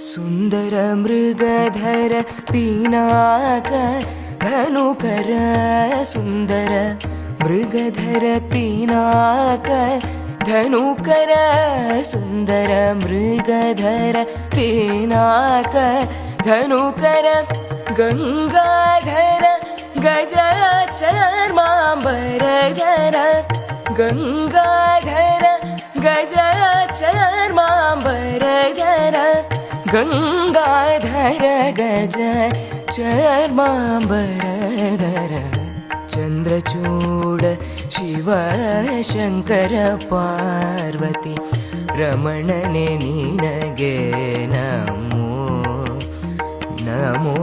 ಸುಂದರ ಮೃಗಧರ ಪಿನಾಕ ಧನುಕರ ಸುಂದರ ಮೃಗಧರ ಪಿನಾಕ ಧನುಕರ ಸುಂದರ ಮೃಗಧರ ಪಿನಾಕ ಧನುಕರ ಗಂಗಾಧರ ಗಜಚರ್ಮಾಂಬರಧರ ಗಂಗಾಧರ ಗಜಚರ್ಮಾಂಬರಧರ ಗಂಗಾಧರ ಗಜ ಚರ್ಮಾಂಬರಧರ ಚಂದ್ರಚೂಡ ಶಿವ ಶಂಕರ ಪಾರ್ವತಿ ರಮಣನೆ ನಿನಗೆ ನಮೋ ನಮೋ